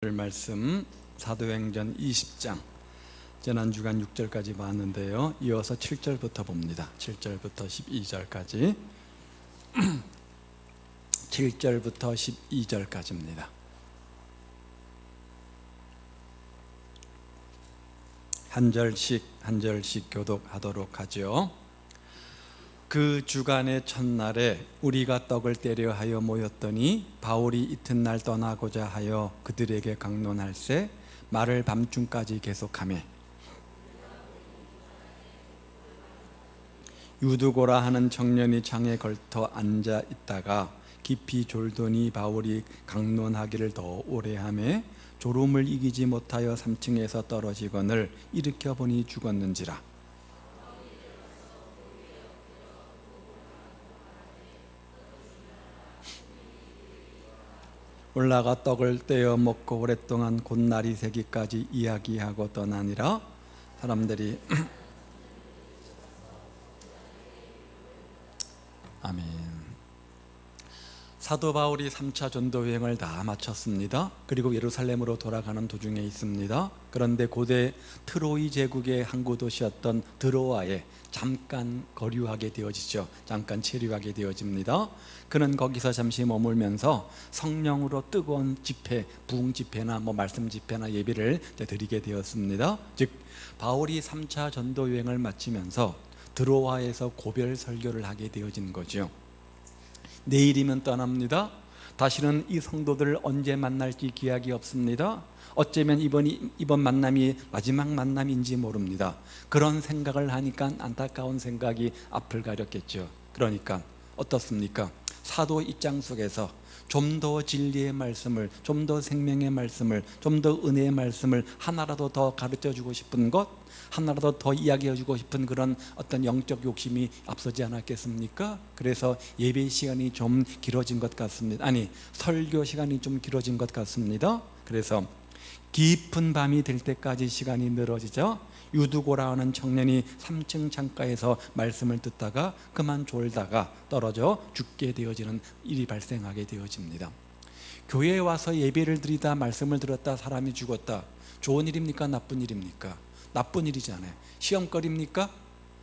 말씀 사도행전 20장 지난주간 6절까지 봤는데요. 이어서 7절부터 봅니다. 7절부터 12절까지 7절부터 12절까지입니다. 한 절씩 교독하도록 하죠. 그 주간의 첫날에 우리가 떡을 떼려 하여 모였더니 바울이 이튿날 떠나고자 하여 그들에게 강론할세 말을 밤중까지 계속하매 유두고라 하는 청년이 창에 걸터 앉아 있다가 깊이 졸더니 바울이 강론하기를 더 오래 하매 졸음을 이기지 못하여 3층에서 떨어지거늘 일으켜 보니 죽었는지라. 올라가 떡을 떼어 먹고 오랫동안 곧날이 새기까지 이야기하고 떠나니라. 사람들이 아멘. 사도 바울이 3차 전도 여행을 다 마쳤습니다. 그리고 예루살렘으로 돌아가는 도중에 있습니다. 그런데 고대 트로이 제국의 항구 도시였던 드로아에 잠깐 거류하게 되어지죠. 잠깐 체류하게 되어집니다. 그는 거기서 잠시 머물면서 성령으로 뜨거운 집회, 부흥 집회나 말씀 집회나 예배를 드리게 되었습니다. 즉 바울이 3차 전도 여행을 마치면서 드로아에서 고별 설교를 하게 되어진 거죠. 내일이면 떠납니다. 다시는 이 성도들을 언제 만날지 기약이 없습니다. 어쩌면 이번 만남이 마지막 만남인지 모릅니다. 그런 생각을 하니까 안타까운 생각이 앞을 가렸겠죠. 그러니까 어떻습니까? 사도 입장 속에서 좀 더 진리의 말씀을, 좀 더 생명의 말씀을, 좀 더 은혜의 말씀을 하나라도 더 가르쳐주고 싶은 것, 하나라도 더 이야기해주고 싶은 그런 어떤 영적 욕심이 앞서지 않았겠습니까? 그래서 예배 시간이 좀 길어진 것 같습니다. 아니, 설교 시간이 좀 길어진 것 같습니다. 그래서 깊은 밤이 될 때까지 시간이 늘어지죠. 유두고라 하는 청년이 3층 창가에서 말씀을 듣다가 그만 졸다가 떨어져 죽게 되어지는 일이 발생하게 되어집니다. 교회에 와서 예배를 드리다 말씀을 들었다 사람이 죽었다. 좋은 일입니까? 나쁜 일입니까? 나쁜 일이잖아요. 시험거리입니까?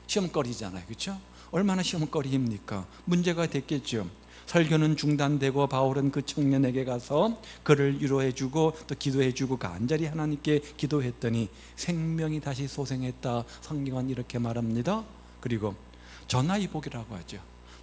시험거리잖아요. 그렇죠? 얼마나 시험거리입니까? 문제가 됐겠죠. 설교는 중단되고 바울은 그 청년에게 가서 그를 위로해주고 또 기도해주고 간절히 하나님께 기도했더니 생명이 다시 소생했다. 성경은 이렇게 말합니다. 그리고 전화위복이라고 하죠.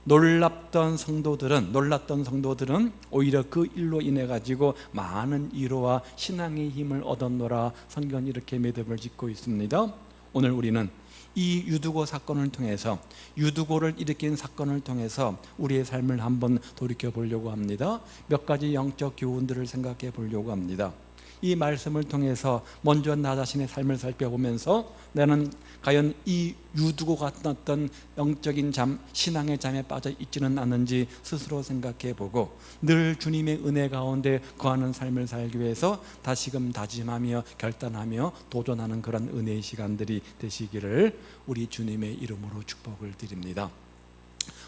놀랐던 성도들은 오히려 그 일로 인해 가지고 많은 위로와 신앙의 힘을 얻었노라. 성경은 이렇게 매듭을 짓고 있습니다. 오늘 우리는 이 유두고 사건을 통해서, 유두고를 일으킨 사건을 통해서 우리의 삶을 한번 돌이켜 보려고 합니다. 몇 가지 영적 교훈들을 생각해 보려고 합니다. 이 말씀을 통해서 먼저 나 자신의 삶을 살펴보면서 나는 과연 이 유두고 같은 어떤 영적인 잠, 신앙의 잠에 빠져 있지는 않은지 스스로 생각해 보고 늘 주님의 은혜 가운데 거하는 삶을 살기 위해서 다시금 다짐하며 결단하며 도전하는 그런 은혜의 시간들이 되시기를 우리 주님의 이름으로 축복을 드립니다.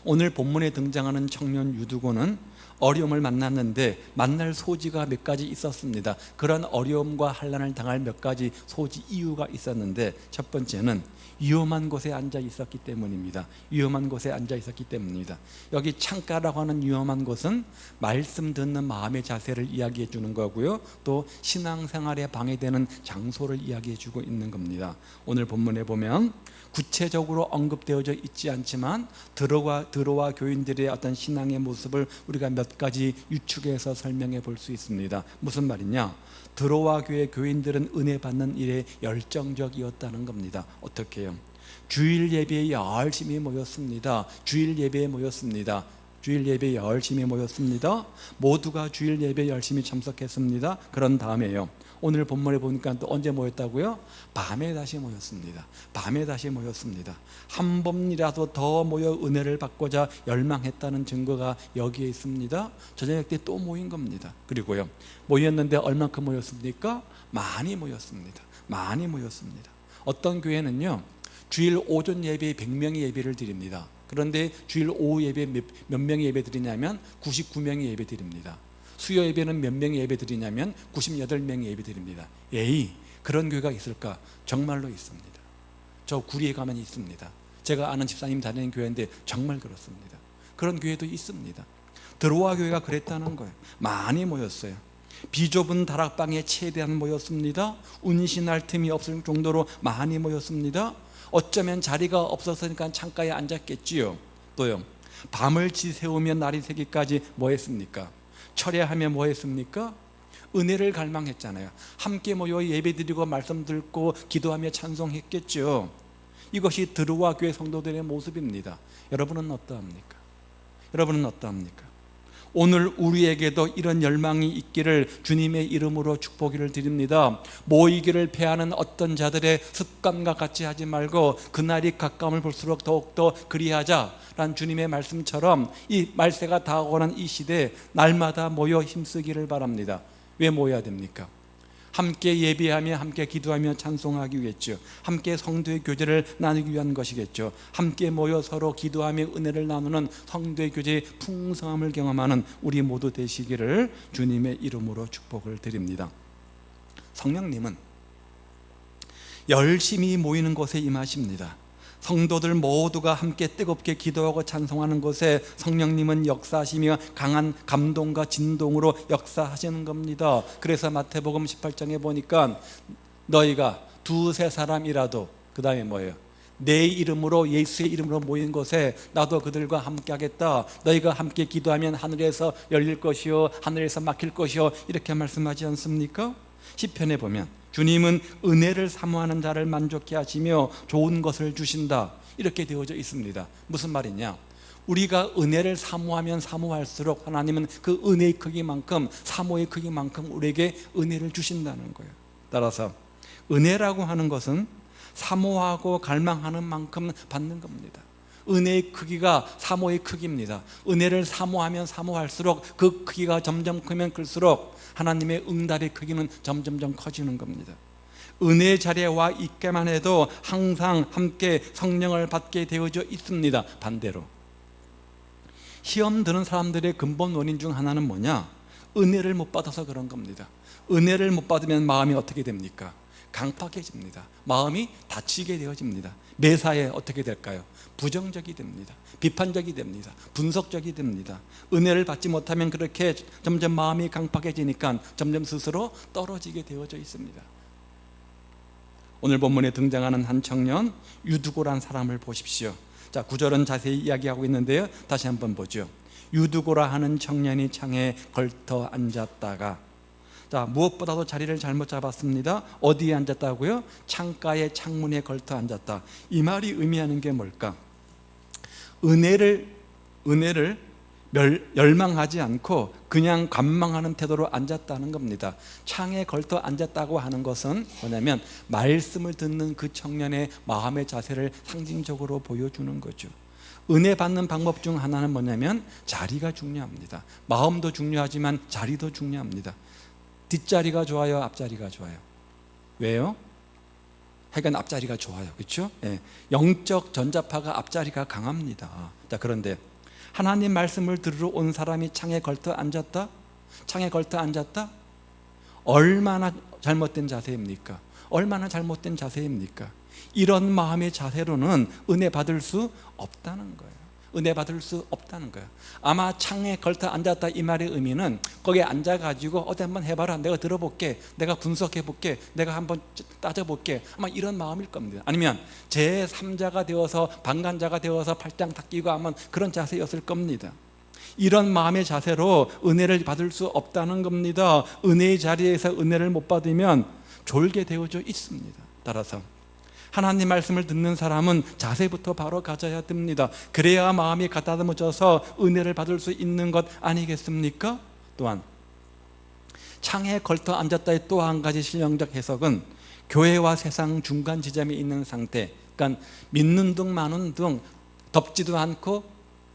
오늘 본문에 등장하는 청년 유두고는 어려움을 만났는데 만날 소지가 몇 가지 있었습니다. 그런 어려움과 환난을 당할 몇 가지 소지 이유가 있었는데 첫 번째는 위험한 곳에 앉아 있었기 때문입니다. 위험한 곳에 앉아 있었기 때문입니다. 여기 창가라고 하는 위험한 곳은 말씀 듣는 마음의 자세를 이야기해 주는 거고요. 또 신앙생활에 방해되는 장소를 이야기해 주고 있는 겁니다. 오늘 본문에 보면 구체적으로 언급되어져 있지 않지만 드로아 교인들의 어떤 신앙의 모습을 우리가 몇 가지 유축해서 설명해 볼 수 있습니다. 무슨 말이냐? 드로아 교회 교인들은 은혜 받는 일에 열정적이었다는 겁니다. 어떻게 해요? 주일 예배에 열심히 모였습니다. 주일 예배에 열심히 모였습니다. 모두가 주일 예배에 열심히 참석했습니다. 그런 다음에요, 오늘 본문에 보니까 또 언제 모였다고요? 밤에 다시 모였습니다. 한 번이라도 더 모여 은혜를 받고자 열망했다는 증거가 여기에 있습니다. 저녁 때 또 모인 겁니다. 그리고요, 모였는데 얼만큼 모였습니까? 많이 모였습니다. 어떤 교회는요, 주일 오전 예배에 100명이 예배를 드립니다. 그런데 주일 오후 예배 몇 명이 예배 드리냐면 99명이 예배 드립니다. 수요 예배는 몇 명이 예배 드리냐면 98명이 예배 드립니다. 에이, 그런 교회가 있을까? 정말로 있습니다. 저 구리에 가면 있습니다. 제가 아는 집사님 다니는 교회인데 정말 그렇습니다. 그런 교회도 있습니다. 드로아 교회가 그랬다는 거예요. 많이 모였어요. 비좁은 다락방에 최대한 모였습니다. 운신할 틈이 없을 정도로 많이 모였습니다. 어쩌면 자리가 없었으니까 창가에 앉았겠지요. 또요, 밤을 지새우며 날이 새기까지 뭐 했습니까? 철야하며 뭐 했습니까? 은혜를 갈망했잖아요. 함께 모여 예배드리고 말씀 듣고 기도하며 찬송했겠죠. 이것이 드로아 교회 성도들의 모습입니다. 여러분은 어떠합니까? 여러분은 어떠합니까? 오늘 우리에게도 이런 열망이 있기를 주님의 이름으로 축복을 드립니다. 모이기를 패하는 어떤 자들의 습관과 같이 하지 말고 그날이 가까움을 볼수록 더욱더 그리하자라는 주님의 말씀처럼 이 말세가 다가오는 이 시대에 날마다 모여 힘쓰기를 바랍니다. 왜 모여야 됩니까? 함께 예배하며 함께 기도하며 찬송하기 위했죠. 함께 성도의 교제를 나누기 위한 것이겠죠. 함께 모여 서로 기도하며 은혜를 나누는 성도의 교제의 풍성함을 경험하는 우리 모두 되시기를 주님의 이름으로 축복을 드립니다. 성령님은 열심히 모이는 곳에 임하십니다. 성도들 모두가 함께 뜨겁게 기도하고 찬송하는 곳에 성령님은 역사하시며 강한 감동과 진동으로 역사하시는 겁니다. 그래서 마태복음 18장에 보니까 너희가 두세 사람이라도, 그 다음에 뭐예요? 내 이름으로, 예수의 이름으로 모인 곳에 나도 그들과 함께 하겠다. 너희가 함께 기도하면 하늘에서 열릴 것이요 하늘에서 막힐 것이요, 이렇게 말씀하지 않습니까? 시편에 보면 주님은 은혜를 사모하는 자를 만족케 하시며 좋은 것을 주신다, 이렇게 되어져 있습니다. 무슨 말이냐? 우리가 은혜를 사모하면 사모할수록 하나님은 그 은혜의 크기만큼, 사모의 크기만큼 우리에게 은혜를 주신다는 거예요. 따라서 은혜라고 하는 것은 사모하고 갈망하는 만큼 받는 겁니다. 은혜의 크기가 사모의 크기입니다. 은혜를 사모하면 사모할수록 그 크기가 점점 크면 클수록 하나님의 응답의 크기는 점점점 커지는 겁니다. 은혜의 자리에 와 있게만 해도 항상 함께 성령을 받게 되어져 있습니다. 반대로 시험 드는 사람들의 근본 원인 중 하나는 뭐냐? 은혜를 못 받아서 그런 겁니다. 은혜를 못 받으면 마음이 어떻게 됩니까? 강팍해집니다. 마음이 다치게 되어집니다. 매사에 어떻게 될까요? 부정적이 됩니다. 비판적이 됩니다. 분석적이 됩니다. 은혜를 받지 못하면 그렇게 점점 마음이 강팍해지니까 점점 스스로 떨어지게 되어져 있습니다. 오늘 본문에 등장하는 한 청년 유두고란 사람을 보십시오. 자, 구절은 자세히 이야기하고 있는데요, 다시 한번 보죠. 유두고라 하는 청년이 창에 걸터 앉았다가, 자, 무엇보다도 자리를 잘못 잡았습니다. 어디에 앉았다고요? 창가의 창문에 걸터 앉았다. 이 말이 의미하는 게 뭘까? 은혜를 열망하지 않고 그냥 관망하는 태도로 앉았다는 겁니다. 창에 걸터 앉았다고 하는 것은 뭐냐면 말씀을 듣는 그 청년의 마음의 자세를 상징적으로 보여주는 거죠. 은혜 받는 방법 중 하나는 뭐냐면 자리가 중요합니다. 마음도 중요하지만 자리도 중요합니다. 뒷자리가 좋아요, 앞자리가 좋아요? 왜요? 하여간 앞자리가 좋아요. 그렇죠? 예. 영적 전자파가 앞자리가 강합니다. 자, 그런데 하나님 말씀을 들으러 온 사람이 창에 걸터 앉았다? 창에 걸터 앉았다? 얼마나 잘못된 자세입니까? 얼마나 잘못된 자세입니까? 이런 마음의 자세로는 은혜 받을 수 없다는 거예요. 은혜 받을 수 없다는 거예요. 아마 창에 걸터 앉았다, 이 말의 의미는 거기에 앉아가지고 어디 한번 해봐라, 내가 들어볼게, 내가 분석해볼게, 내가 한번 따져볼게, 아마 이런 마음일 겁니다. 아니면 제3자가 되어서 방관자가 되어서 팔짱 탁 끼고 하면 그런 자세였을 겁니다. 이런 마음의 자세로 은혜를 받을 수 없다는 겁니다. 은혜의 자리에서 은혜를 못 받으면 졸게 되어져 있습니다. 따라서 하나님 말씀을 듣는 사람은 자세부터 바로 가져야 됩니다. 그래야 마음이 가다듬어져서 은혜를 받을 수 있는 것 아니겠습니까? 또한 창에 걸터 앉았다의 또 한 가지 신령적 해석은 교회와 세상 중간 지점에 있는 상태, 그러니까 믿는 등 마는 등 덥지도 않고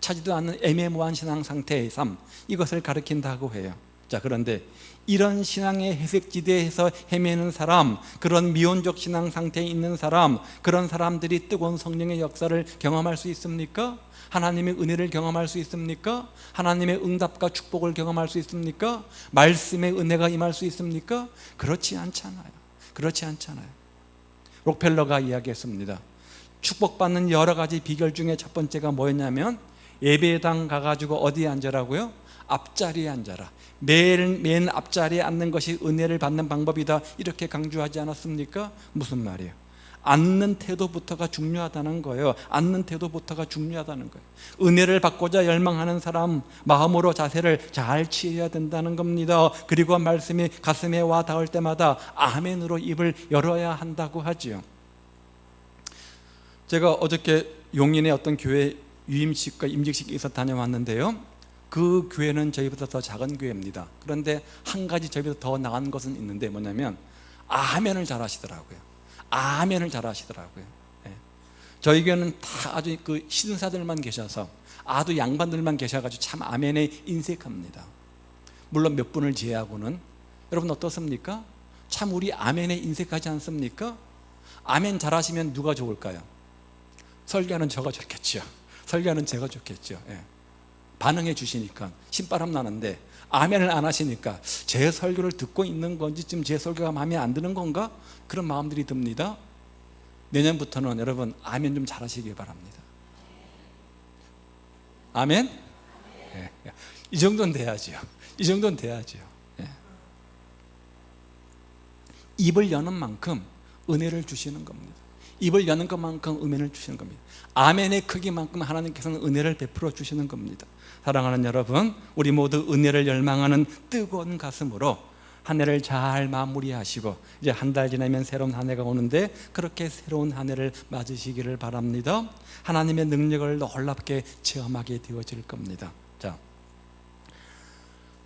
차지도 않는 애매모호한 신앙 상태의 삶, 이것을 가리킨다고 해요. 자, 그런데 이런 신앙의 회색지대에서 헤매는 사람, 그런 미온적 신앙 상태에 있는 사람, 그런 사람들이 뜨거운 성령의 역사를 경험할 수 있습니까? 하나님의 은혜를 경험할 수 있습니까? 하나님의 응답과 축복을 경험할 수 있습니까? 말씀의 은혜가 임할 수 있습니까? 그렇지 않잖아요. 그렇지 않잖아요. 록펠러가 이야기했습니다. 축복받는 여러 가지 비결 중에 첫 번째가 뭐였냐면, 예배당 가가지고 어디에 앉으라고요? 앞자리에 앉아라. 맨 앞자리에 앉는 것이 은혜를 받는 방법이다, 이렇게 강조하지 않았습니까? 무슨 말이에요? 앉는 태도부터가 중요하다는 거예요. 앉는 태도부터가 중요하다는 거예요. 은혜를 받고자 열망하는 사람, 마음으로 자세를 잘 취해야 된다는 겁니다. 그리고 말씀이 가슴에 와 닿을 때마다 아멘으로 입을 열어야 한다고 하지요. 제가 어저께 용인의 어떤 교회 유임식과 임직식에 있어 다녀왔는데요, 그 교회는 저희보다 더 작은 교회입니다. 그런데 한 가지 저희보다 더 나은 것은 있는데, 뭐냐면 아멘을 잘 하시더라고요. 아멘을 잘 하시더라고요. 예. 저희 교회는 다 아주 그 신사들만 계셔서, 아주 양반들만 계셔가지고 참 아멘에 인색합니다. 물론 몇 분을 제외하고는. 여러분 어떻습니까? 참 우리 아멘에 인색하지 않습니까? 아멘 잘 하시면 누가 좋을까요? 설교하는 저가 좋겠죠. 설교하는 제가 좋겠죠. 예. 반응해 주시니까 신바람 나는데, 아멘을 안 하시니까 제 설교를 듣고 있는 건지, 지금 제 설교가 마음에 안 드는 건가? 그런 마음들이 듭니다. 내년부터는 여러분 아멘 좀 잘하시기 바랍니다. 아멘? 예. 이 정도는 돼야죠. 이 정도는 돼야죠. 예. 입을 여는 만큼 은혜를 주시는 겁니다. 입을 여는 것만큼 은혜를 주시는 겁니다. 아멘의 크기만큼 하나님께서는 은혜를 베풀어 주시는 겁니다. 사랑하는 여러분, 우리 모두 은혜를 열망하는 뜨거운 가슴으로 한 해를 잘 마무리하시고, 이제 한 달 지나면 새로운 한 해가 오는데, 그렇게 새로운 한 해를 맞으시기를 바랍니다. 하나님의 능력을 놀랍게 체험하게 되어질 겁니다. 자,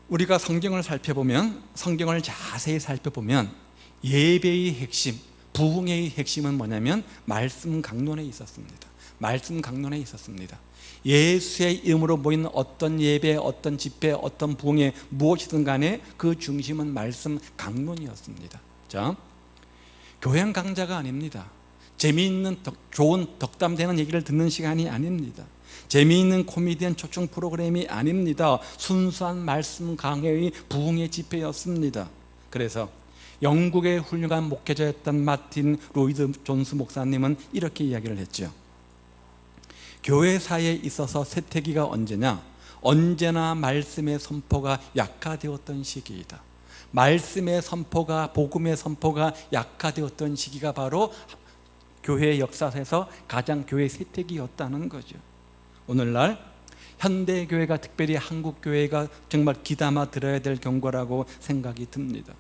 우리가 성경을 살펴보면, 성경을 자세히 살펴보면 예배의 핵심, 부흥의 핵심은 뭐냐면 말씀 강론에 있었습니다. 말씀 강론에 있었습니다. 예수의 이름으로 모이는 어떤 예배, 어떤 집회, 어떤 부흥회, 무엇이든 간에 그 중심은 말씀 강론이었습니다. 자, 교양 강좌가 아닙니다. 재미있는 좋은 덕담되는 얘기를 듣는 시간이 아닙니다. 재미있는 코미디언 초청 프로그램이 아닙니다. 순수한 말씀 강해의 부흥회 집회였습니다. 그래서 영국의 훌륭한 목회자였던 마틴 로이드 존스 목사님은 이렇게 이야기를 했죠. 교회사에 있어서 쇠퇴기가 언제냐? 언제나 말씀의 선포가 약화되었던 시기이다. 말씀의 선포가, 복음의 선포가 약화되었던 시기가 바로 교회의 역사에서 가장 교회 쇠퇴기였다는 거죠. 오늘날 현대교회가, 특별히 한국교회가 정말 귀담아 들어야 될 경고라고 생각이 듭니다.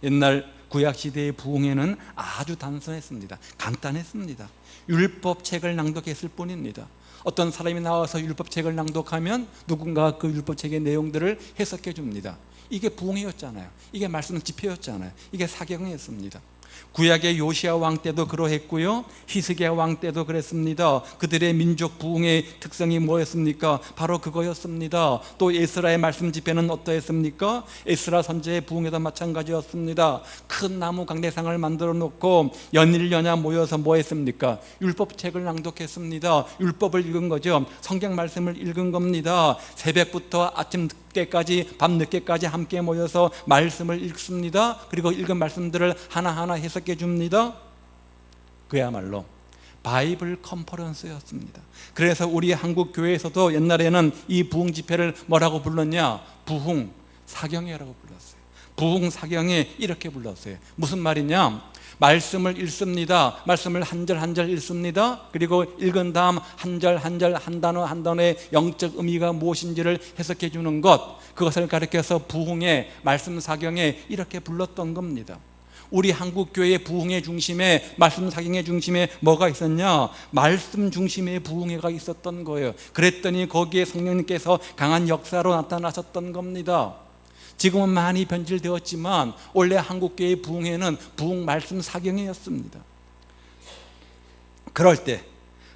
옛날 구약시대의 부흥회는 아주 단순했습니다. 간단했습니다. 율법책을 낭독했을 뿐입니다. 어떤 사람이 나와서 율법책을 낭독하면 누군가가 그 율법책의 내용들을 해석해 줍니다. 이게 부흥회였잖아요. 이게 말씀 집회였잖아요. 이게 사경이었습니다. 구약의 요시야 왕 때도 그러했고요, 히스기야 왕 때도 그랬습니다. 그들의 민족 부흥의 특성이 뭐였습니까? 바로 그거였습니다. 또 에스라의 말씀 집회는 어떠했습니까? 에스라 선지자의 부흥회도 마찬가지였습니다. 큰 나무 강대상을 만들어 놓고 연일연야 모여서 뭐 했습니까? 율법책을 낭독했습니다. 율법을 읽은 거죠. 성경 말씀을 읽은 겁니다. 새벽부터 아침 늦게까지, 밤 늦게까지 함께 모여서 말씀을 읽습니다. 그리고 읽은 말씀들을 하나하나 해석해 줍니다. 그야말로 바이블 컨퍼런스였습니다. 그래서 우리 한국 교회에서도 옛날에는 이 부흥 집회를 뭐라고 불렀냐? 부흥 사경회라고 불렀어요. 부흥 사경회 이렇게 불렀어요. 무슨 말이냐? 말씀을 읽습니다. 말씀을 한 절 한 절 읽습니다. 그리고 읽은 다음 한 절 한 절, 한 단어 한 단어의 영적 의미가 무엇인지를 해석해 주는 것, 그것을 가리켜서 부흥회, 말씀 사경회 이렇게 불렀던 겁니다. 우리 한국교회의 부흥회 중심에, 말씀 사경회 중심에 뭐가 있었냐? 말씀 중심의 부흥회가 있었던 거예요. 그랬더니 거기에 성령님께서 강한 역사로 나타나셨던 겁니다. 지금은 많이 변질되었지만 원래 한국교회의 부흥회는 부흥 말씀 사경회였습니다. 그럴 때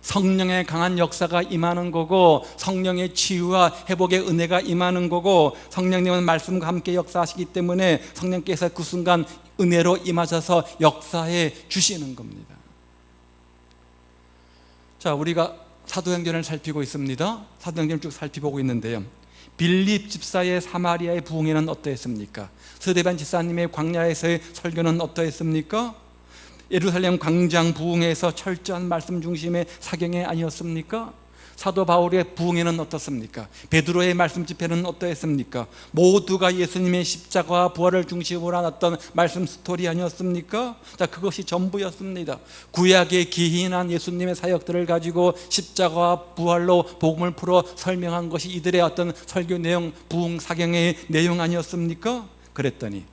성령의 강한 역사가 임하는 거고, 성령의 치유와 회복의 은혜가 임하는 거고, 성령님은 말씀과 함께 역사하시기 때문에 성령께서 그 순간 은혜로 임하셔서 역사해 주시는 겁니다. 자, 우리가 사도행전을 살피고 있습니다. 사도행전을 쭉 살피보고 있는데요, 빌립 집사의 사마리아의 부흥회는 어떠했습니까? 스데반 집사님의 광야에서의 설교는 어떠했습니까? 예루살렘 광장 부흥회에서 철저한 말씀 중심의 사경회 아니었습니까? 사도 바울의 부흥회는 어떻습니까? 베드로의 말씀 집회는 어떠했습니까? 모두가 예수님의 십자가와 부활을 중심으로 하던 말씀 스토리 아니었습니까? 자, 그것이 전부였습니다. 구약의 기인한 예수님의 사역들을 가지고 십자가와 부활로 복음을 풀어 설명한 것이 이들의 어떤 설교 내용, 부흥 사경의 내용 아니었습니까? 그랬더니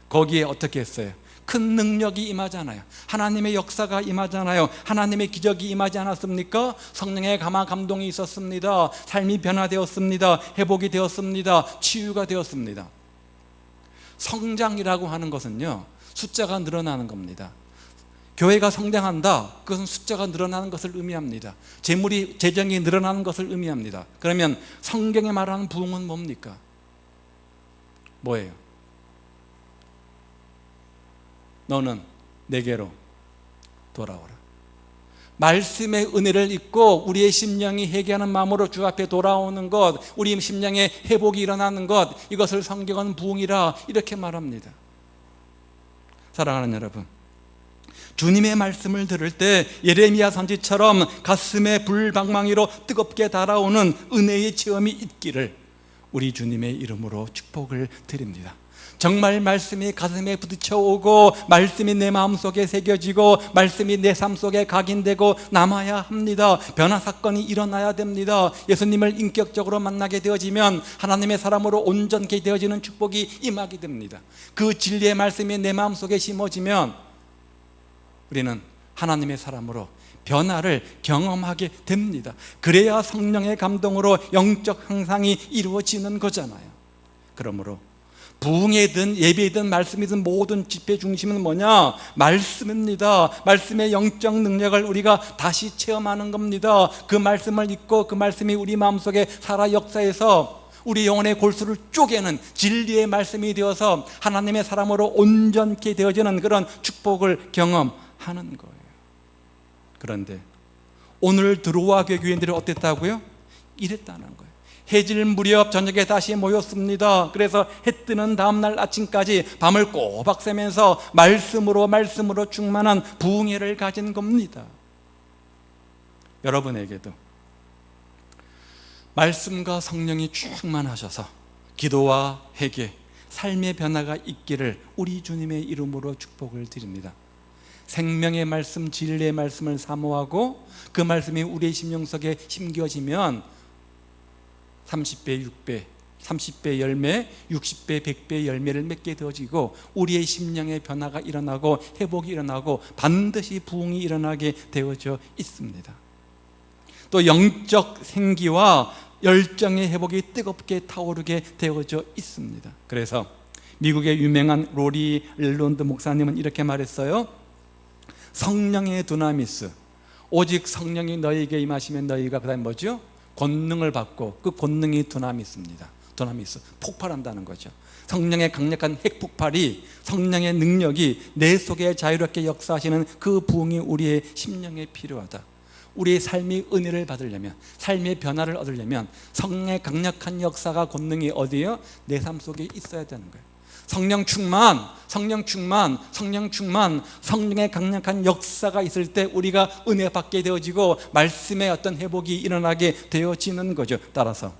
거기에 어떻게 했어요? 큰 능력이 임하잖아요. 하나님의 역사가 임하잖아요. 하나님의 기적이 임하지 않았습니까? 성령의 감화 감동이 있었습니다. 삶이 변화되었습니다. 회복이 되었습니다. 치유가 되었습니다. 성장이라고 하는 것은요, 숫자가 늘어나는 겁니다. 교회가 성장한다, 그것은 숫자가 늘어나는 것을 의미합니다. 재정이 늘어나는 것을 의미합니다. 그러면 성경에 말하는 부흥은 뭡니까? 뭐예요? 너는 내게로 돌아오라. 말씀의 은혜를 잊고 우리의 심령이 회개하는 마음으로 주 앞에 돌아오는 것, 우리 심령의 회복이 일어나는 것, 이것을 성경은 부흥이라 이렇게 말합니다. 사랑하는 여러분, 주님의 말씀을 들을 때 예레미야 선지처럼 가슴에 불방망이로 뜨겁게 달아오는 은혜의 체험이 있기를 우리 주님의 이름으로 축복을 드립니다. 정말 말씀이 가슴에 부딪혀오고, 말씀이 내 마음속에 새겨지고, 말씀이 내 삶 속에 각인되고 남아야 합니다. 변화 사건이 일어나야 됩니다. 예수님을 인격적으로 만나게 되어지면 하나님의 사람으로 온전케 되어지는 축복이 임하게 됩니다. 그 진리의 말씀이 내 마음속에 심어지면 우리는 하나님의 사람으로 변화를 경험하게 됩니다. 그래야 성령의 감동으로 영적 향상이 이루어지는 거잖아요. 그러므로 부흥이든 예배이든 말씀이든 모든 집회 중심은 뭐냐? 말씀입니다. 말씀의 영적 능력을 우리가 다시 체험하는 겁니다. 그 말씀을 읽고 그 말씀이 우리 마음속에 살아 역사해서 우리 영혼의 골수를 쪼개는 진리의 말씀이 되어서 하나님의 사람으로 온전케 되어지는 그런 축복을 경험하는 거예요. 그런데 오늘 드로아 교인들이 어땠다고요? 이랬다는 거예요. 해질 무렵 저녁에 다시 모였습니다. 그래서 해 뜨는 다음날 아침까지 밤을 꼬박 새면서 말씀으로 충만한 부흥회를 가진 겁니다. 여러분에게도 말씀과 성령이 충만하셔서 기도와 회개, 삶의 변화가 있기를 우리 주님의 이름으로 축복을 드립니다. 생명의 말씀, 진리의 말씀을 사모하고 그 말씀이 우리의 심령 속에 심겨지면 30배, 6배, 30배 열매, 60배, 100배 열매를 맺게 되어지고 우리의 심령의 변화가 일어나고 회복이 일어나고 반드시 부흥이 일어나게 되어져 있습니다. 또 영적 생기와 열정의 회복이 뜨겁게 타오르게 되어져 있습니다. 그래서 미국의 유명한 로리 렐론드 목사님은 이렇게 말했어요. 성령의 두나미스, 오직 성령이 너희에게 임하시면 너희가 그 다음에 뭐죠? 권능을 받고 그 권능이 두나미스입니다. 두나미스, 폭발한다는 거죠. 성령의 강력한 핵폭발이, 성령의 능력이 내 속에 자유롭게 역사하시는 그 부흥이 우리의 심령에 필요하다. 우리의 삶이 은혜를 받으려면, 삶의 변화를 얻으려면 성령의 강력한 역사가, 권능이 어디에요? 내 삶 속에 있어야 되는 거예요. 성령 충만, 성령의 강력한 역사가 있을 때 우리가 은혜 받게 되어지고 말씀의 어떤 회복이 일어나게 되어지는 거죠. 따라서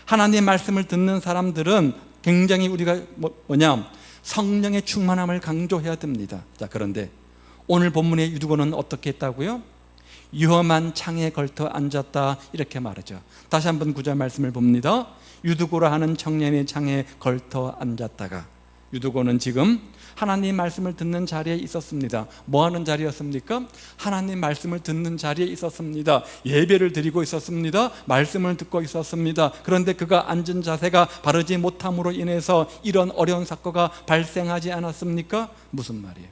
하나님의 말씀을 듣는 사람들은 굉장히 우리가 성령의 충만함을 강조해야 됩니다. 자, 그런데 오늘 본문의 유두고는 어떻게 했다고요? 위험한 창에 걸터 앉았다, 이렇게 말하죠. 다시 한번 9절 말씀을 봅니다. 유두고라 하는 청년의 창에 걸터 앉았다가, 유두고는 지금 하나님 말씀을 듣는 자리에 있었습니다. 뭐 하는 자리였습니까? 하나님 말씀을 듣는 자리에 있었습니다. 예배를 드리고 있었습니다. 말씀을 듣고 있었습니다. 그런데 그가 앉은 자세가 바르지 못함으로 인해서 이런 어려운 사건가 발생하지 않았습니까? 무슨 말이에요?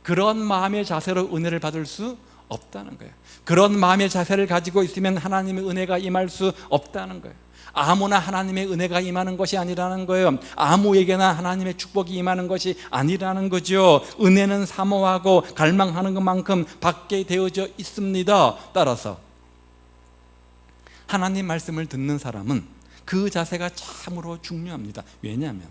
그런 마음의 자세로 은혜를 받을 수 없다는 거예요. 그런 마음의 자세를 가지고 있으면 하나님의 은혜가 임할 수 없다는 거예요. 아무나 하나님의 은혜가 임하는 것이 아니라는 거예요. 아무에게나 하나님의 축복이 임하는 것이 아니라는 거죠. 은혜는 사모하고 갈망하는 것만큼 받게 되어져 있습니다. 따라서 하나님 말씀을 듣는 사람은 그 자세가 참으로 중요합니다. 왜냐하면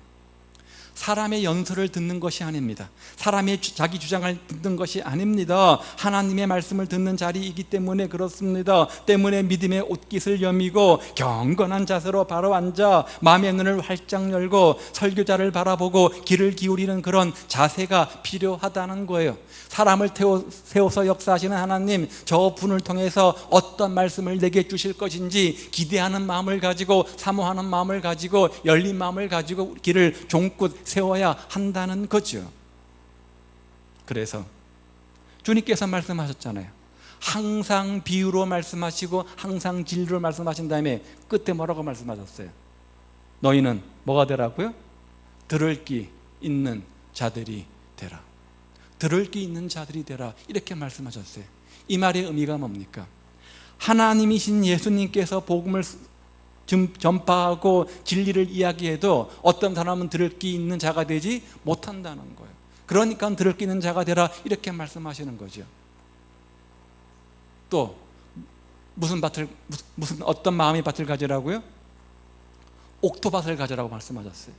사람의 연설을 듣는 것이 아닙니다. 사람의 자기 주장을 듣는 것이 아닙니다. 하나님의 말씀을 듣는 자리이기 때문에 그렇습니다. 때문에 믿음의 옷깃을 여미고 경건한 자세로 바로 앉아 마음의 눈을 활짝 열고 설교자를 바라보고 귀를 기울이는 그런 자세가 필요하다는 거예요. 사람을 세워서 역사하시는 하나님, 저 분을 통해서 어떤 말씀을 내게 주실 것인지 기대하는 마음을 가지고, 사모하는 마음을 가지고, 열린 마음을 가지고 길을 종긋 세워야 한다는 거죠. 그래서 주님께서 말씀하셨잖아요. 항상 비유로 말씀하시고 항상 진리로 말씀하신 다음에 끝에 뭐라고 말씀하셨어요? 너희는 뭐가 되라고요? 들을 귀 있는 자들이 되라. 들을 귀 있는 자들이 되라, 이렇게 말씀하셨어요. 이 말의 의미가 뭡니까? 하나님이신 예수님께서 복음을 전파하고 진리를 이야기해도 어떤 사람은 들을 귀 있는 자가 되지 못한다는 거예요. 그러니까 들을 귀 있는 자가 되라, 이렇게 말씀하시는 거죠. 또 무슨 어떤 마음의 밭을 가지라고요? 옥토밭을 가지라고 말씀하셨어요.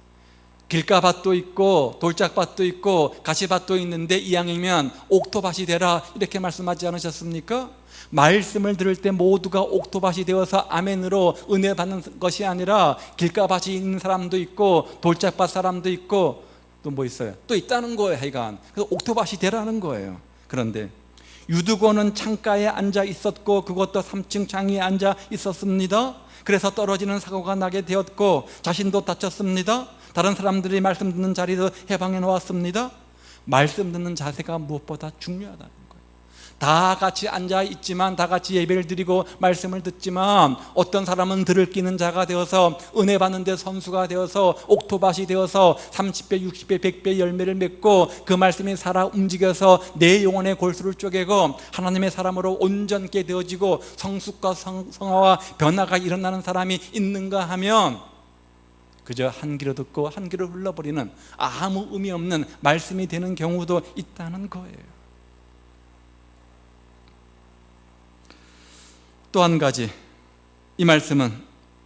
길가밭도 있고 돌짝밭도 있고 가시밭도 있는데 이왕이면 옥토밭이 되라, 이렇게 말씀하지 않으셨습니까? 말씀을 들을 때 모두가 옥토밭이 되어서 아멘으로 은혜 받는 것이 아니라 길가밭이 있는 사람도 있고 돌짝밭 사람도 있고 또 뭐 있어요? 또 있다는 거예요. 하여간 그래서 옥토밭이 되라는 거예요. 그런데 유두고는 창가에 앉아 있었고 그것도 3층 창위에 앉아 있었습니다. 그래서 떨어지는 사고가 나게 되었고 자신도 다쳤습니다. 다른 사람들이 말씀 듣는 자리도 해방해 놓았습니다. 말씀 듣는 자세가 무엇보다 중요하다는 거예요. 다 같이 앉아 있지만, 다 같이 예배를 드리고 말씀을 듣지만, 어떤 사람은 들을 끼는 자가 되어서 은혜 받는 데 선수가 되어서 옥토밭이 되어서 30배, 60배, 100배 열매를 맺고 그 말씀이 살아 움직여서 내 영혼의 골수를 쪼개고 하나님의 사람으로 온전케 되어지고 성숙과 성화와 변화가 일어나는 사람이 있는가 하면 그저 한 귀로 듣고 한 귀로 흘러버리는 아무 의미 없는 말씀이 되는 경우도 있다는 거예요. 또 한 가지, 이 말씀은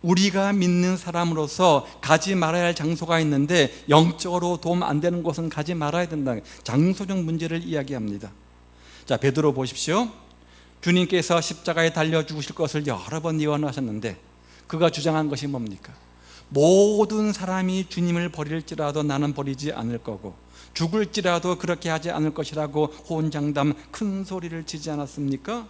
우리가 믿는 사람으로서 가지 말아야 할 장소가 있는데 영적으로 도움 안 되는 곳은 가지 말아야 된다, 장소적 문제를 이야기합니다. 자, 베드로 보십시오. 주님께서 십자가에 달려 죽으실 것을 여러 번 예언하셨는데 그가 주장한 것이 뭡니까? 모든 사람이 주님을 버릴지라도 나는 버리지 않을 거고 죽을지라도 그렇게 하지 않을 것이라고 호언장담 큰 소리를 치지 않았습니까?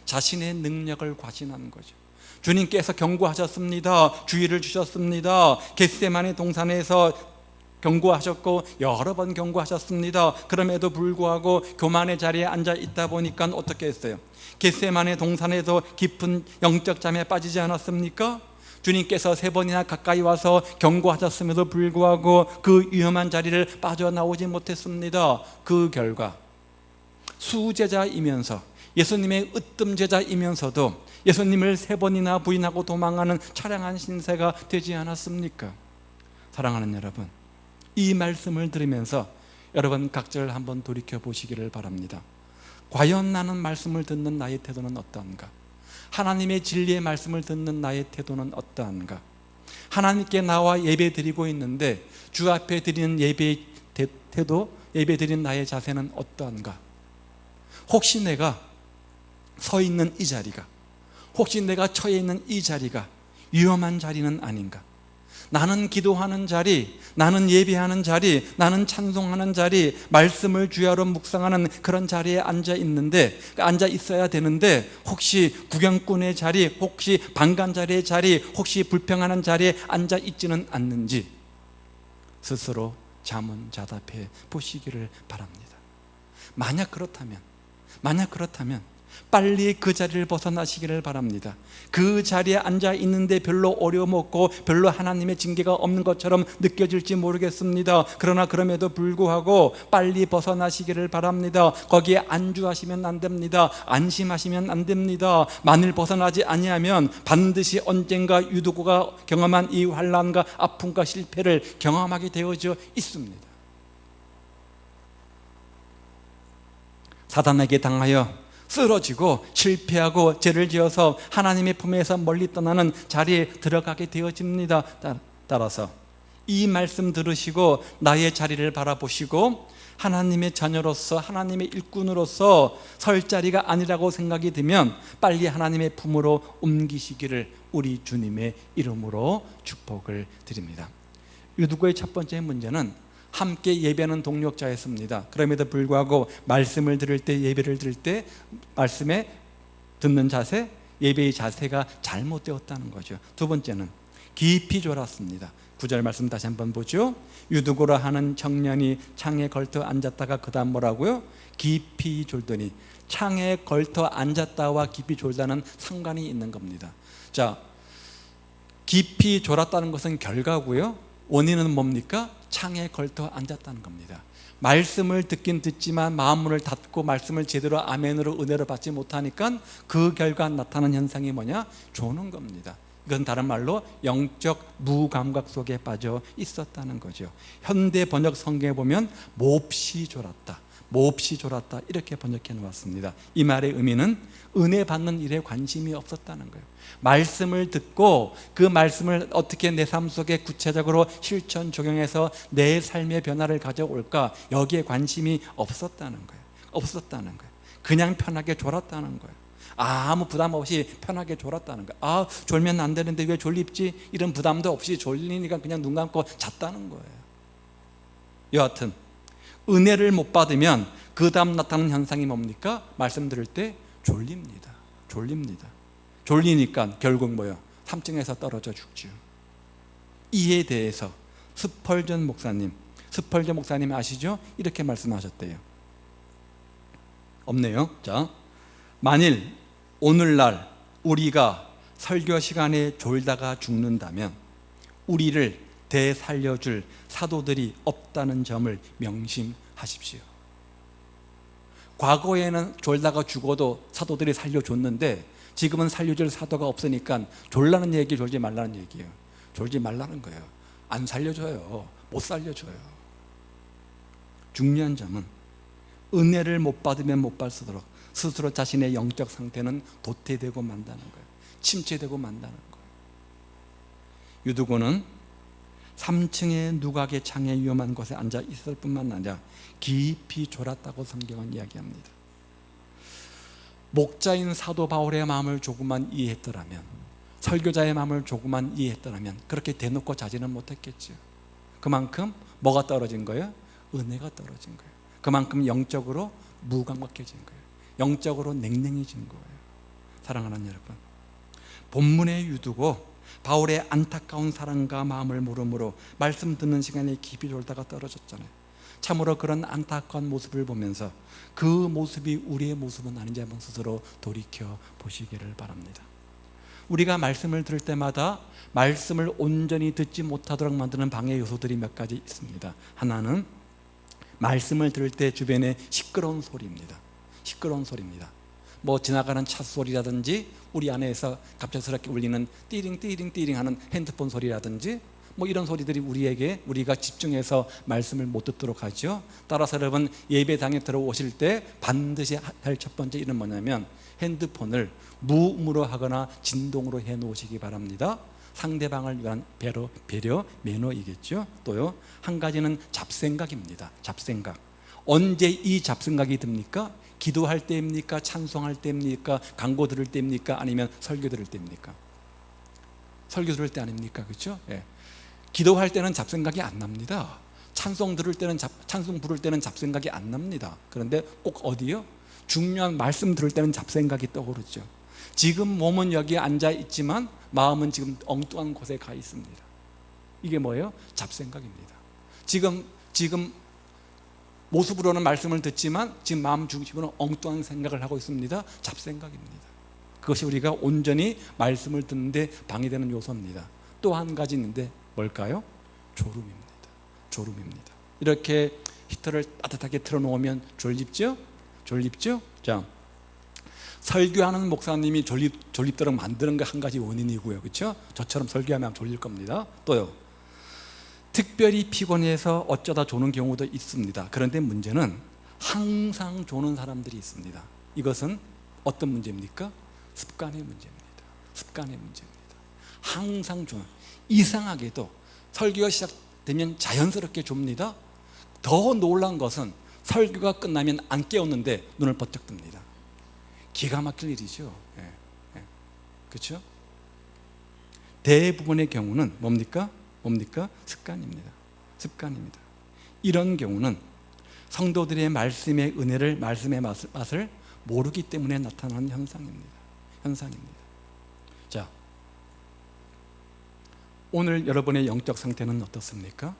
자신의 능력을 과신하는 거죠. 주님께서 경고하셨습니다. 주의를 주셨습니다. 겟세마네 동산에서 경고하셨고 여러 번 경고하셨습니다. 그럼에도 불구하고 교만의 자리에 앉아 있다 보니까 어떻게 했어요? 겟세마네 동산에서 깊은 영적 잠에 빠지지 않았습니까? 주님께서 3번이나 가까이 와서 경고하셨음에도 불구하고 그 위험한 자리를 빠져나오지 못했습니다. 그 결과 수제자이면서 예수님의 으뜸 제자이면서도 예수님을 3번이나 부인하고 도망하는 처량한 신세가 되지 않았습니까? 사랑하는 여러분, 이 말씀을 들으면서 여러분 각자를 한번 돌이켜 보시기를 바랍니다. 과연 나는 말씀을 듣는 나의 태도는 어떠한가? 하나님의 진리의 말씀을 듣는 나의 태도는 어떠한가? 하나님께 나와 예배 드리고 있는데 주 앞에 드리는 예배의 태도, 예배 드리는 나의 자세는 어떠한가? 혹시 내가 서 있는 이 자리가, 혹시 내가 처해 있는 이 자리가 위험한 자리는 아닌가? 나는 기도하는 자리, 나는 예배하는 자리, 나는 찬송하는 자리, 말씀을 주야로 묵상하는 그런 자리에 앉아 있는데, 앉아 있어야 되는데 혹시 구경꾼의 자리, 혹시 방관자리의 자리, 혹시 불평하는 자리에 앉아 있지는 않는지 스스로 자문자답해 보시기를 바랍니다. 만약 그렇다면 빨리 그 자리를 벗어나시기를 바랍니다. 그 자리에 앉아 있는데 별로 어려움 없고 별로 하나님의 징계가 없는 것처럼 느껴질지 모르겠습니다. 그러나 그럼에도 불구하고 빨리 벗어나시기를 바랍니다. 거기에 안주하시면 안 됩니다. 안심하시면 안 됩니다. 만일 벗어나지 아니하면 반드시 언젠가 유두고가 경험한 이 환난과 아픔과 실패를 경험하게 되어져 있습니다. 사단에게 당하여 쓰러지고 실패하고 죄를 지어서 하나님의 품에서 멀리 떠나는 자리에 들어가게 되어집니다. 따라서 이 말씀 들으시고 나의 자리를 바라보시고 하나님의 자녀로서 하나님의 일꾼으로서 설 자리가 아니라고 생각이 되면 빨리 하나님의 품으로 옮기시기를 우리 주님의 이름으로 축복을 드립니다. 유두고의 첫 번째 문제는 함께 예배하는 동력자였습니다. 그럼에도 불구하고 말씀을 들을 때, 예배를 들을 때 말씀에 듣는 자세, 예배의 자세가 잘못되었다는 거죠. 두 번째는 깊이 졸았습니다. 9절 말씀 다시 한번 보죠. 유두고라 하는 청년이 창에 걸터 앉았다가 그 다음 뭐라고요? 깊이 졸더니. 창에 걸터 앉았다와 깊이 졸다는 상관이 있는 겁니다. 자, 깊이 졸았다는 것은 결과고요. 원인은 뭡니까? 창에 걸터 앉았다는 겁니다. 말씀을 듣긴 듣지만 마음문을 닫고 말씀을 제대로 아멘으로 은혜로 받지 못하니까 그 결과 나타나는 현상이 뭐냐? 조는 겁니다. 이건 다른 말로 영적 무감각 속에 빠져 있었다는 거죠. 현대 번역 성경에 보면 몹시 졸았다, 몹시 졸았다 이렇게 번역해 놓았습니다. 이 말의 의미는 은혜 받는 일에 관심이 없었다는 거예요. 말씀을 듣고 그 말씀을 어떻게 내 삶 속에 구체적으로 실천 적용해서 내 삶의 변화를 가져올까, 여기에 관심이 없었다는 거예요. 그냥 편하게 졸았다는 거예요. 아무 부담 없이 편하게 졸았다는 거예요. 아, 졸면 안 되는데 왜 졸립지? 이런 부담도 없이 졸리니까 그냥 눈 감고 잤다는 거예요. 여하튼 은혜를 못 받으면 그 다음 나타나는 현상이 뭡니까? 말씀 들을 때 졸립니다. 졸리니까 결국 뭐요? 3층에서 떨어져 죽죠. 이에 대해서 스펄전 목사님 아시죠? 이렇게 말씀하셨대요. 없네요. 자, 만일 오늘날 우리가 설교 시간에 졸다가 죽는다면 우리를 되살려줄 사도들이 없다는 점을 명심하십시오. 과거에는 졸다가 죽어도 사도들이 살려줬는데 지금은 살려줄 사도가 없으니까 졸라는 얘기, 졸지 말라는 얘기예요. 졸지 말라는 거예요. 안 살려줘요. 못 살려줘요. 중요한 점은 은혜를 못 받으면 못 받을수록 스스로 자신의 영적 상태는 도태되고 만다는 거예요. 침체되고 만다는 거예요. 유두고는 3층의 누각의 창에 위험한 곳에 앉아 있을 뿐만 아니라 깊이 졸았다고 성경은 이야기합니다. 목자인 사도 바울의 마음을 조금만 이해했더라면, 설교자의 마음을 조금만 이해했더라면 그렇게 대놓고 자지는 못했겠죠. 그만큼 뭐가 떨어진 거예요? 은혜가 떨어진 거예요. 그만큼 영적으로 무감각해진 거예요. 영적으로 냉랭해진 거예요. 사랑하는 여러분, 본문의 유두고 바울의 안타까운 사랑과 마음을 물음으로 말씀 듣는 시간에 깊이 졸다가 떨어졌잖아요. 참으로 그런 안타까운 모습을 보면서 그 모습이 우리의 모습은 아닌지 한번 스스로 돌이켜 보시기를 바랍니다. 우리가 말씀을 들을 때마다 말씀을 온전히 듣지 못하도록 만드는 방해 요소들이 몇 가지 있습니다. 하나는 말씀을 들을 때 주변에 시끄러운 소리입니다. 뭐 지나가는 차 소리라든지 우리 안에서 갑작스럽게 울리는 띠링 하는 핸드폰 소리라든지 뭐 이런 소리들이 우리가 집중해서 말씀을 못 듣도록 하죠. 따라서 여러분, 예배당에 들어오실 때 반드시 할 첫 번째 일은 뭐냐면 핸드폰을 무음으로 하거나 진동으로 해 놓으시기 바랍니다. 상대방을 위한 배려, 매너이겠죠. 또요, 한 가지는 잡생각입니다. 잡생각. 언제 이 잡생각이 듭니까? 기도할 때입니까? 찬송할 때입니까? 광고 들을 때입니까? 아니면 설교 들을 때입니까? 설교 들을 때 아닙니까? 그렇죠? 예. 기도할 때는 잡생각이 안 납니다. 찬송 부를 때는 잡생각이 안 납니다. 그런데 꼭 어디요? 중요한 말씀 들을 때는 잡생각이 떠오르죠. 지금 몸은 여기에 앉아 있지만 마음은 지금 엉뚱한 곳에 가 있습니다. 이게 뭐예요? 잡생각입니다. 지금 모습으로는 말씀을 듣지만 지금 마음 중심으로 엉뚱한 생각을 하고 있습니다. 잡생각입니다. 그것이 우리가 온전히 말씀을 듣는데 방해되는 요소입니다. 또 한 가지 있는데 뭘까요? 졸음입니다. 졸음입니다. 이렇게 히터를 따뜻하게 틀어놓으면 졸립죠? 졸립죠? 자, 설교하는 목사님이 졸립도록 만드는 게 한 가지 원인이고요. 그렇죠? 저처럼 설교하면 졸릴 겁니다. 또요, 특별히 피곤해서 어쩌다 조는 경우도 있습니다. 그런데 문제는 항상 조는 사람들이 있습니다. 이것은 어떤 문제입니까? 습관의 문제입니다. 습관의 문제입니다. 항상 조는, 이상하게도 설교가 시작되면 자연스럽게 좁니다. 더 놀란 것은 설교가 끝나면 안 깨웠는데 눈을 번쩍 뜹니다. 기가 막힐 일이죠. 그렇죠? 대부분의 경우는 뭡니까? 습관입니다. 습관입니다. 이런 경우는 성도들의 말씀의 은혜를, 말씀의 맛을 모르기 때문에 나타나는 현상입니다. 자, 오늘 여러분의 영적 상태는 어떻습니까?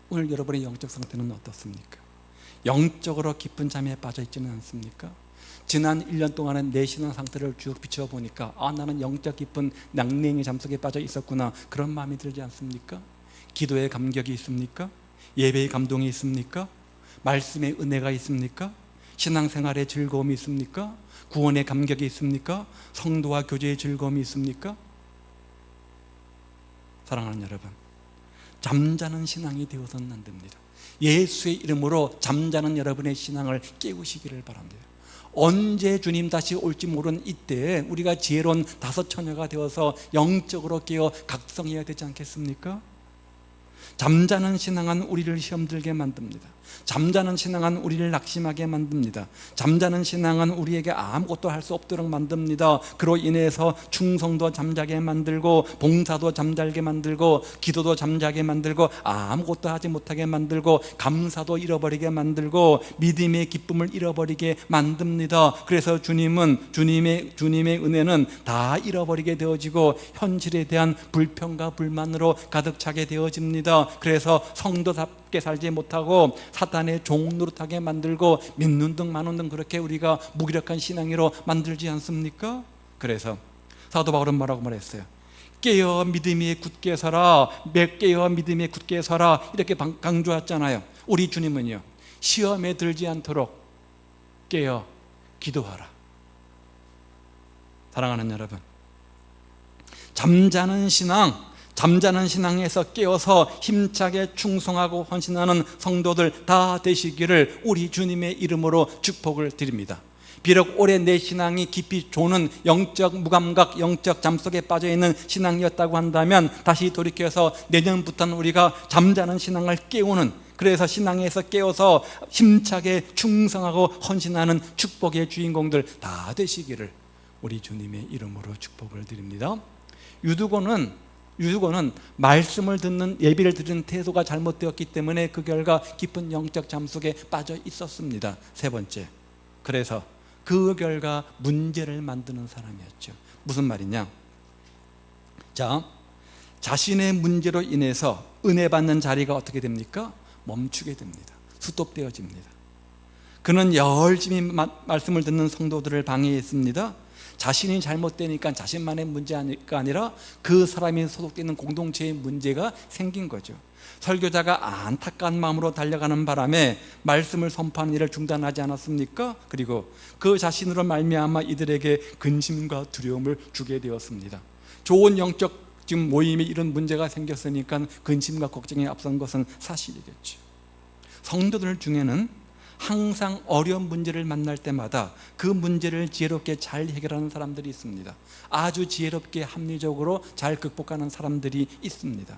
오늘 여러분의 영적 상태는 어떻습니까? 영적으로 깊은 잠에 빠져 있지는 않습니까? 지난 1년 동안의 내 신앙 상태를 쭉 비춰보니까 나는 영적 깊은 낭랭의 잠속에 빠져 있었구나, 그런 마음이 들지 않습니까? 기도의 감격이 있습니까? 예배의 감동이 있습니까? 말씀의 은혜가 있습니까? 신앙생활의 즐거움이 있습니까? 구원의 감격이 있습니까? 성도와 교제의 즐거움이 있습니까? 사랑하는 여러분, 잠자는 신앙이 되어서는 안 됩니다. 예수의 이름으로 잠자는 여러분의 신앙을 깨우시기를 바랍니다. 언제 주님 다시 올지 모르는 이때에 우리가 지혜로운 다섯 처녀가 되어서 영적으로 깨어 각성해야 되지 않겠습니까? 잠자는 신앙은 우리를 시험들게 만듭니다. 잠자는 신앙은 우리를 낙심하게 만듭니다. 잠자는 신앙은 우리에게 아무것도 할 수 없도록 만듭니다. 그로 인해서 충성도 잠자게 만들고, 봉사도 잠자게 만들고, 기도도 잠자게 만들고, 아무것도 하지 못하게 만들고, 감사도 잃어버리게 만들고, 믿음의 기쁨을 잃어버리게 만듭니다. 그래서 주님의 은혜는 다 잃어버리게 되어지고 현실에 대한 불평과 불만으로 가득 차게 되어집니다. 그래서 성도답게 살지 못하고 사탄의 종 노릇하게 만들고, 믿는 등 마는 등 그렇게 우리가 무기력한 신앙으로 만들지 않습니까? 그래서 사도 바울은 뭐라고 말했어요? 깨어 믿음에 굳게 서라, 깨어 믿음에 굳게 서라, 이렇게 강조했잖아요. 우리 주님은요, 시험에 들지 않도록 깨어 기도하라. 사랑하는 여러분, 잠자는 신앙에서 깨어서 힘차게 충성하고 헌신하는 성도들 다 되시기를 우리 주님의 이름으로 축복을 드립니다. 비록 올해 내 신앙이 깊이 조는 영적 무감각, 영적 잠속에 빠져있는 신앙이었다고 한다면 다시 돌이켜서 내년부터는 우리가 잠자는 신앙을 깨우는, 그래서 신앙에서 깨어서 힘차게 충성하고 헌신하는 축복의 주인공들 다 되시기를 우리 주님의 이름으로 축복을 드립니다. 유두고는 말씀을 듣는, 예배를 드리는 태도가 잘못되었기 때문에 그 결과 깊은 영적 잠속에 빠져 있었습니다. 세 번째, 그래서 그 결과 문제를 만드는 사람이었죠. 무슨 말이냐? 자, 자신의 문제로 인해서 은혜 받는 자리가 어떻게 됩니까? 멈추게 됩니다. 스톱되어집니다. 그는 열심히 말씀을 듣는 성도들을 방해했습니다. 자신이 잘못되니까 자신만의 문제가 아니라 그 사람이 소속되어 있는 공동체의 문제가 생긴 거죠. 설교자가 안타까운 마음으로 달려가는 바람에 말씀을 선포하는 일을 중단하지 않았습니까? 그리고 그 자신으로 말미암아 이들에게 근심과 두려움을 주게 되었습니다. 좋은 영적 지금 모임에 이런 문제가 생겼으니까 근심과 걱정에 앞선 것은 사실이겠죠. 성도들 중에는 항상 어려운 문제를 만날 때마다 그 문제를 지혜롭게 잘 해결하는 사람들이 있습니다. 아주 지혜롭게 합리적으로 잘 극복하는 사람들이 있습니다.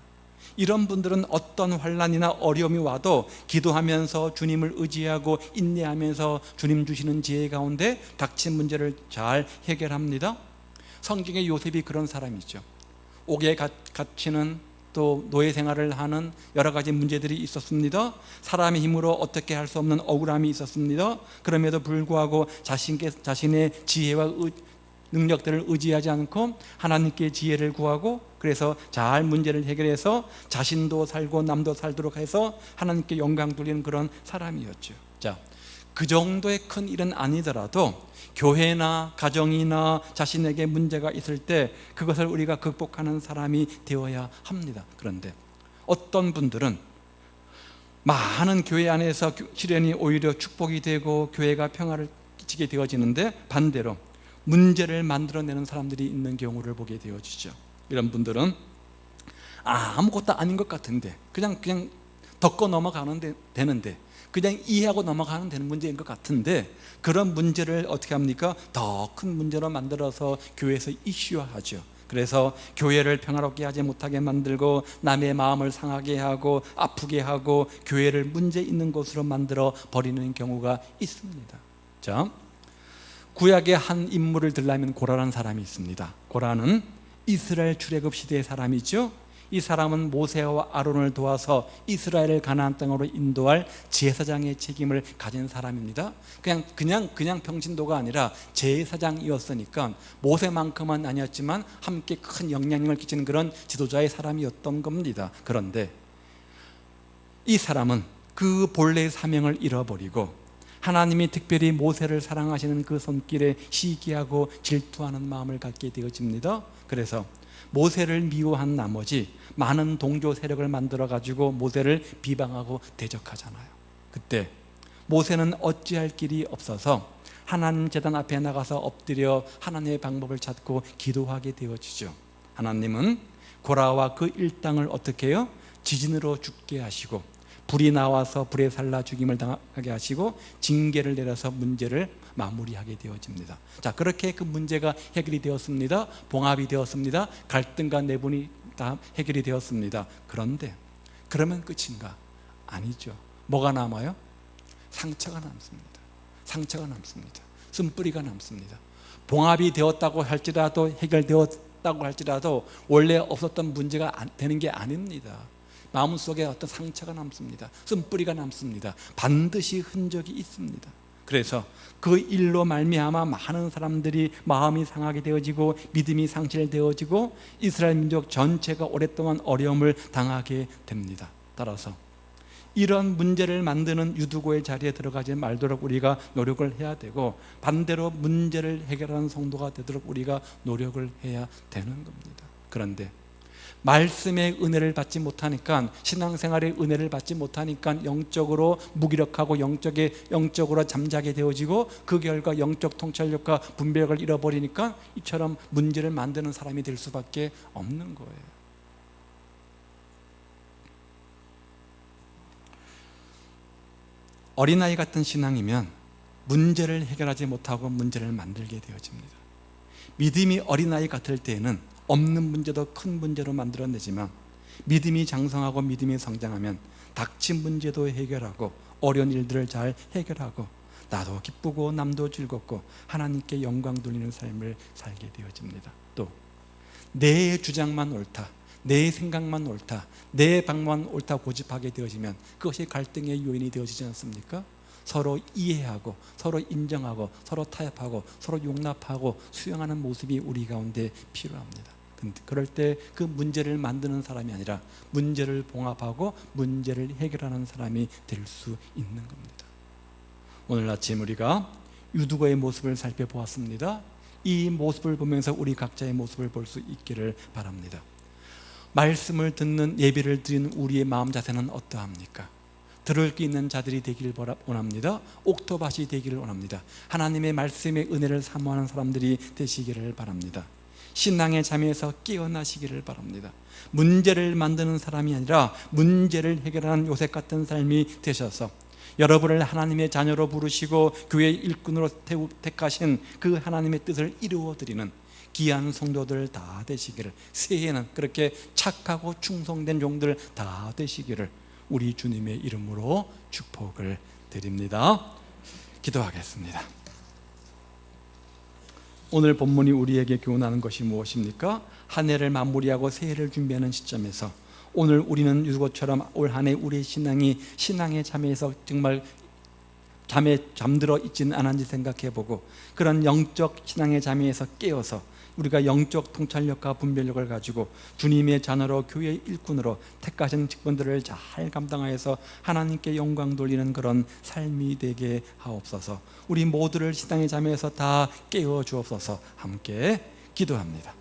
이런 분들은 어떤 환난이나 어려움이 와도 기도하면서 주님을 의지하고 인내하면서 주님 주시는 지혜 가운데 닥친 문제를 잘 해결합니다. 성경의 요셉이 그런 사람이죠. 옥에 갇히는, 또 노예 생활을 하는 여러 가지 문제들이 있었습니다. 사람의 힘으로 어떻게 할 수 없는 억울함이 있었습니다. 그럼에도 불구하고 자신의 지혜와 능력들을 의지하지 않고 하나님께 지혜를 구하고, 그래서 잘 문제를 해결해서 자신도 살고 남도 살도록 해서 하나님께 영광 돌리는 그런 사람이었죠. 자, 그 정도의 큰 일은 아니더라도 교회나 가정이나 자신에게 문제가 있을 때 그것을 우리가 극복하는 사람이 되어야 합니다. 그런데 어떤 분들은 많은 교회 안에서 시련이 오히려 축복이 되고 교회가 평화를 끼치게 되어지는데, 반대로 문제를 만들어내는 사람들이 있는 경우를 보게 되어지죠. 이런 분들은 아무것도 아닌 것 같은데 그냥 덮고 넘어가는 되는데, 그냥 이해하고 넘어가는 되는 문제인 것 같은데, 그런 문제를 어떻게 합니까? 더 큰 문제로 만들어서 교회에서 이슈화하죠. 그래서 교회를 평화롭게 하지 못하게 만들고 남의 마음을 상하게 하고 아프게 하고 교회를 문제 있는 곳으로 만들어 버리는 경우가 있습니다. 자, 구약의 한 인물을 들라면 고라라는 사람이 있습니다. 고라는 이스라엘 출애굽 시대의 사람이죠. 이 사람은 모세와 아론을 도와서 이스라엘을 가나안 땅으로 인도할 제사장의 책임을 가진 사람입니다. 그냥 평신도가 아니라 제사장이었으니까 모세만큼은 아니었지만 함께 큰 영향력을 끼치는 그런 지도자의 사람이었던 겁니다. 그런데 이 사람은 그 본래의 사명을 잃어버리고 하나님이 특별히 모세를 사랑하시는 그 손길에 시기하고 질투하는 마음을 갖게 되어집니다. 그래서 모세를 미워한 나머지 많은 동조 세력을 만들어 가지고 모세를 비방하고 대적하잖아요. 그때 모세는 어찌할 길이 없어서 하나님 제단 앞에 나가서 엎드려 하나님의 방법을 찾고 기도하게 되어지죠. 하나님은 고라와 그 일당을 어떻게 해요? 지진으로 죽게 하시고 불이 나와서 불에 살라 죽임을 당하게 하시고 징계를 내려서 문제를 마무리하게 되어집니다. 자, 그렇게 그 문제가 해결이 되었습니다. 봉합이 되었습니다. 갈등과 내분이 다 해결이 되었습니다. 그런데 그러면 끝인가? 아니죠. 뭐가 남아요? 상처가 남습니다. 상처가 남습니다. 쓴뿌리가 남습니다. 봉합이 되었다고 할지라도 해결되었다고 할지라도 원래 없었던 문제가 되는 게 아닙니다. 마음속에 어떤 상처가 남습니다. 쓴뿌리가 남습니다. 반드시 흔적이 있습니다. 그래서 그 일로 말미암아 많은 사람들이 마음이 상하게 되어지고 믿음이 상실되어지고 이스라엘 민족 전체가 오랫동안 어려움을 당하게 됩니다. 따라서 이런 문제를 만드는 유두고의 자리에 들어가지 말도록 우리가 노력을 해야 되고, 반대로 문제를 해결하는 성도가 되도록 우리가 노력을 해야 되는 겁니다. 그런데 말씀의 은혜를 받지 못하니까, 신앙생활의 은혜를 받지 못하니까 영적으로 무기력하고 영적으로 잠자게 되어지고 그 결과 영적 통찰력과 분별력을 잃어버리니까 이처럼 문제를 만드는 사람이 될 수밖에 없는 거예요. 어린아이 같은 신앙이면 문제를 해결하지 못하고 문제를 만들게 되어집니다. 믿음이 어린아이 같을 때에는 없는 문제도 큰 문제로 만들어내지만, 믿음이 장성하고 믿음이 성장하면 닥친 문제도 해결하고 어려운 일들을 잘 해결하고 나도 기쁘고 남도 즐겁고 하나님께 영광 돌리는 삶을 살게 되어집니다. 또 내 주장만 옳다, 내 생각만 옳다, 내 방법만 옳다 고집하게 되어지면 그것이 갈등의 요인이 되어지지 않습니까? 서로 이해하고 서로 인정하고 서로 타협하고 서로 용납하고 수용하는 모습이 우리 가운데 필요합니다. 그럴 때 그 문제를 만드는 사람이 아니라 문제를 봉합하고 문제를 해결하는 사람이 될 수 있는 겁니다. 오늘 아침 우리가 유두고의 모습을 살펴보았습니다. 이 모습을 보면서 우리 각자의 모습을 볼 수 있기를 바랍니다. 말씀을 듣는 예배를 드리는 우리의 마음 자세는 어떠합니까? 들을 게 있는 자들이 되기를 원합니다. 옥토밭이 되기를 원합니다. 하나님의 말씀의 은혜를 사모하는 사람들이 되시기를 바랍니다. 신앙의 잠에서 깨어나시기를 바랍니다. 문제를 만드는 사람이 아니라 문제를 해결하는 요셉 같은 삶이 되셔서 여러분을 하나님의 자녀로 부르시고 교회의 일꾼으로 택하신 그 하나님의 뜻을 이루어드리는 귀한 성도들 다 되시기를, 새해에는 그렇게 착하고 충성된 종들 다 되시기를 우리 주님의 이름으로 축복을 드립니다. 기도하겠습니다. 오늘 본문이 우리에게 교훈하는 것이 무엇입니까? 한 해를 마무리하고 새해를 준비하는 시점에서 오늘 우리는 유두고처럼 올 한 해 우리의 신앙이 신앙의 잠에서 정말 잠에 잠들어 있지는 않은지 생각해보고 그런 영적 신앙의 잠에서 깨어서 우리가 영적 통찰력과 분별력을 가지고 주님의 자녀로 교회의 일꾼으로 택하신 직분들을 잘 감당하여서 하나님께 영광 돌리는 그런 삶이 되게 하옵소서. 우리 모두를 신앙의 잠에서 다 깨워 주옵소서. 함께 기도합니다.